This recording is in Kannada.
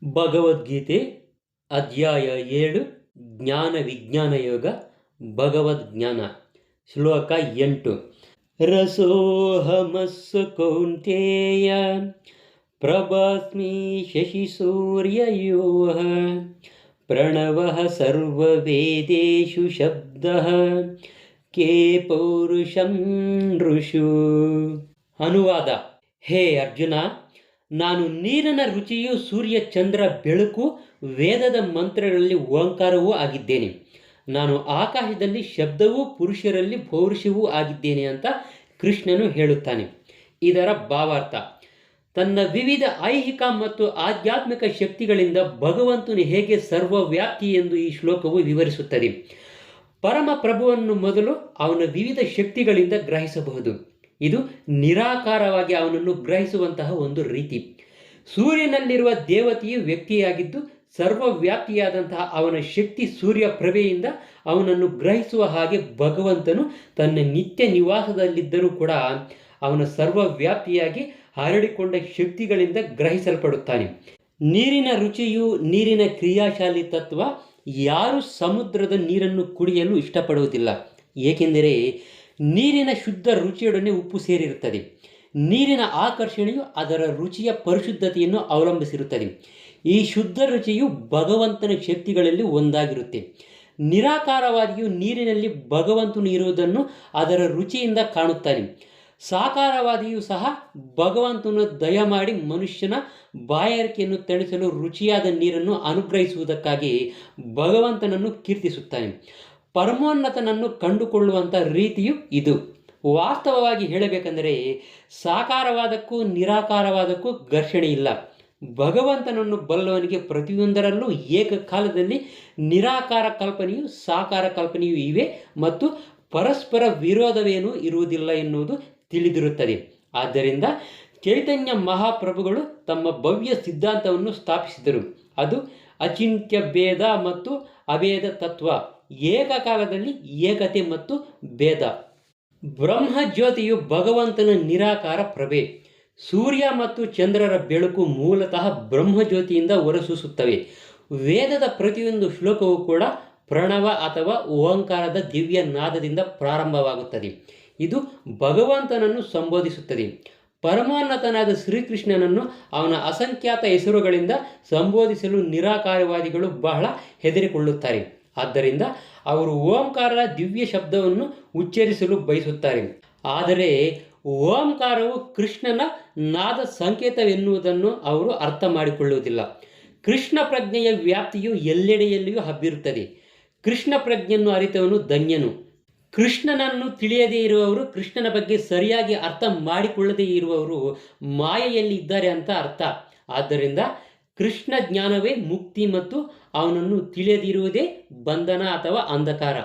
ಭಗವದ್ಗೀತೆ ಅಧ್ಯಾಯ 7 ಜ್ಞಾನ ವಿಜ್ಞಾನ ಯೋಗ ಭಗವದ್ಜ್ಞಾನ ಶ್ಲೋಕ 8 ರಸೋಹಮಸ್ಸು ಕೌಂತೇಯ ಪ್ರಭಾಸ್ಮಿ ಶಶಿ ಸೂರ್ಯಯೋಃ ಪ್ರಣವಃ ಸರ್ವವೇದೇಷು ಶಬ್ದಃ ಕೇ ಪೌರುಷಂ ಋಷು. ಅನುವಾದ: ಹೇ ಅರ್ಜುನ, ನಾನು ನೀರಿನ ರುಚಿಯು, ಸೂರ್ಯ ಚಂದ್ರ ಬೆಳಕು, ವೇದದ ಮಂತ್ರಗಳಲ್ಲಿ ಓಂಕಾರವೂ ಆಗಿದ್ದೇನೆ. ನಾನು ಆಕಾಶದಲ್ಲಿ ಶಬ್ದವೂ, ಪುರುಷರಲ್ಲಿ ಪೌರುಷವೂ ಆಗಿದ್ದೇನೆ ಅಂತ ಕೃಷ್ಣನು ಹೇಳುತ್ತಾನೆ. ಇದರ ಭಾವಾರ್ಥ: ತನ್ನ ವಿವಿಧ ಐಹಿಕ ಮತ್ತು ಆಧ್ಯಾತ್ಮಿಕ ಶಕ್ತಿಗಳಿಂದ ಭಗವಂತನು ಹೇಗೆ ಸರ್ವವ್ಯಾಪ್ತಿ ಎಂದು ಈ ಶ್ಲೋಕವು ವಿವರಿಸುತ್ತದೆ. ಪರಮ ಪ್ರಭುವನ್ನು ಮೊದಲು ಅವನ ವಿವಿಧ ಶಕ್ತಿಗಳಿಂದ ಗ್ರಹಿಸಬಹುದು. ಇದು ನಿರಾಕಾರವಾಗಿ ಅವನನ್ನು ಗ್ರಹಿಸುವಂತಹ ಒಂದು ರೀತಿ. ಸೂರ್ಯನಲ್ಲಿರುವ ದೇವತೆಯು ವ್ಯಕ್ತಿಯಾಗಿದ್ದು, ಸರ್ವವ್ಯಾಪ್ತಿಯಾದಂತಹ ಅವನ ಶಕ್ತಿ ಸೂರ್ಯ ಪ್ರಭೆಯಿಂದ ಅವನನ್ನು ಗ್ರಹಿಸುವ ಹಾಗೆ ಭಗವಂತನು ತನ್ನ ನಿತ್ಯ ನಿವಾಸದಲ್ಲಿದ್ದರೂ ಕೂಡ ಅವನ ಸರ್ವವ್ಯಾಪ್ತಿಯಾಗಿ ಹರಡಿಕೊಂಡ ಶಕ್ತಿಗಳಿಂದ ಗ್ರಹಿಸಲ್ಪಡುತ್ತಾನೆ. ನೀರಿನ ರುಚಿಯು, ನೀರಿನ ಕ್ರಿಯಾಶಾಲಿ ತತ್ವ. ಯಾರು ಸಮುದ್ರದ ನೀರನ್ನು ಕುಡಿಯಲು ಇಷ್ಟಪಡುವುದಿಲ್ಲ, ಏಕೆಂದರೆ ನೀರಿನ ಶುದ್ಧ ರುಚಿಯೊಡನೆ ಉಪ್ಪು ಸೇರಿರುತ್ತದೆ. ನೀರಿನ ಆಕರ್ಷಣೆಯು ಅದರ ರುಚಿಯ ಪರಿಶುದ್ಧತೆಯನ್ನು ಅವಲಂಬಿಸಿರುತ್ತದೆ. ಈ ಶುದ್ಧ ರುಚಿಯು ಭಗವಂತನ ಶಕ್ತಿಗಳಲ್ಲಿ ಒಂದಾಗಿರುತ್ತೆ. ನಿರಾಕಾರವಾದಿಯು ನೀರಿನಲ್ಲಿ ಭಗವಂತನು ಇರುವುದನ್ನು ಅದರ ರುಚಿಯಿಂದ ಕಾಣುತ್ತಾನೆ. ಸಾಕಾರವಾದಿಯೂ ಸಹ ಭಗವಂತನು ದಯಮಾಡಿ ಮನುಷ್ಯನ ಬಾಯಾರಿಕೆಯನ್ನು ತಣಿಸಲು ರುಚಿಯಾದ ನೀರನ್ನು ಅನುಗ್ರಹಿಸುವುದಕ್ಕಾಗಿ ಭಗವಂತನನ್ನು ಕೀರ್ತಿಸುತ್ತಾನೆ. ಪರಮೋನ್ನತನನ್ನು ಕಂಡುಕೊಳ್ಳುವಂಥ ರೀತಿಯು ಇದು. ವಾಸ್ತವವಾಗಿ ಹೇಳಬೇಕೆಂದರೆ ಸಾಕಾರವಾದಕ್ಕೂ ನಿರಾಕಾರವಾದಕ್ಕೂ ಘರ್ಷಣೆ ಇಲ್ಲ. ಭಗವಂತನನ್ನು ಬಲ್ಲವನಿಗೆ ಪ್ರತಿಯೊಂದರಲ್ಲೂ ಏಕಕಾಲದಲ್ಲಿ ನಿರಾಕಾರ ಕಲ್ಪನೆಯು, ಸಾಕಾರ ಕಲ್ಪನೆಯೂ ಇವೆ ಮತ್ತು ಪರಸ್ಪರ ವಿರೋಧವೇನೂ ಇರುವುದಿಲ್ಲ ಎನ್ನುವುದು ತಿಳಿದಿರುತ್ತದೆ. ಆದ್ದರಿಂದ ಚೈತನ್ಯ ಮಹಾಪ್ರಭುಗಳು ತಮ್ಮ ಭವ್ಯ ಸಿದ್ಧಾಂತವನ್ನು ಸ್ಥಾಪಿಸಿದರು. ಅದು ಅಚಿಂತ್ಯ ಭೇದ ಮತ್ತು ಅಭೇದ ತತ್ವ, ಏಕಕಾಲದಲ್ಲಿ ಏಕತೆ ಮತ್ತು ಭೇದ. ಬ್ರಹ್ಮಜ್ಯೋತಿಯು ಭಗವಂತನ ನಿರಾಕಾರ ಪ್ರಭೆ. ಸೂರ್ಯ ಮತ್ತು ಚಂದ್ರರ ಬೆಳಕು ಮೂಲತಃ ಬ್ರಹ್ಮಜ್ಯೋತಿಯಿಂದ ಹೊರಸೂಸುತ್ತವೆ. ವೇದದ ಪ್ರತಿಯೊಂದು ಶ್ಲೋಕವೂ ಕೂಡ ಪ್ರಣವ ಅಥವಾ ಓಂಕಾರದ ದಿವ್ಯ ನಾದದಿಂದ ಪ್ರಾರಂಭವಾಗುತ್ತದೆ. ಇದು ಭಗವಂತನನ್ನು ಸಂಬೋಧಿಸುತ್ತದೆ. ಪರಮೋನ್ನತನಾದ ಶ್ರೀಕೃಷ್ಣನನ್ನು ಅವನ ಅಸಂಖ್ಯಾತ ಹೆಸರುಗಳಿಂದ ಸಂಬೋಧಿಸಲು ನಿರಾಕಾರವಾದಿಗಳು ಬಹಳ ಹೆದರಿಕೊಳ್ಳುತ್ತಾರೆ. ಆದ್ದರಿಂದ ಅವರು ಓಂಕಾರದ ದಿವ್ಯ ಶಬ್ದವನ್ನು ಉಚ್ಚರಿಸಲು ಬಯಸುತ್ತಾರೆ. ಆದರೆ ಓಂಕಾರವು ಕೃಷ್ಣನ ನಾದ ಸಂಕೇತವೆನ್ನುವುದನ್ನು ಅವರು ಅರ್ಥ ಮಾಡಿಕೊಳ್ಳುವುದಿಲ್ಲ. ಕೃಷ್ಣ ಪ್ರಜ್ಞೆಯ ವ್ಯಾಪ್ತಿಯು ಎಲ್ಲೆಡೆಯಲ್ಲಿಯೂ ಹಬ್ಬಿರುತ್ತದೆ. ಕೃಷ್ಣ ಪ್ರಜ್ಞೆಯನ್ನು ಅರಿತವನು ಧನ್ಯನು. ಕೃಷ್ಣನನ್ನು ತಿಳಿಯದೇ ಇರುವವರು, ಕೃಷ್ಣನ ಬಗ್ಗೆ ಸರಿಯಾಗಿ ಅರ್ಥ ಮಾಡಿಕೊಳ್ಳದೇ ಇರುವವರು ಮಾಯೆಯಲ್ಲಿ ಇದ್ದಾರೆ ಅಂತ ಅರ್ಥ. ಆದ್ದರಿಂದ ಕೃಷ್ಣ ಜ್ಞಾನವೇ ಮುಕ್ತಿ ಮತ್ತು ಅವನನ್ನು ತಿಳಿಯದಿರುವುದೇ ಬಂಧನ ಅಥವಾ ಅಂಧಕಾರ.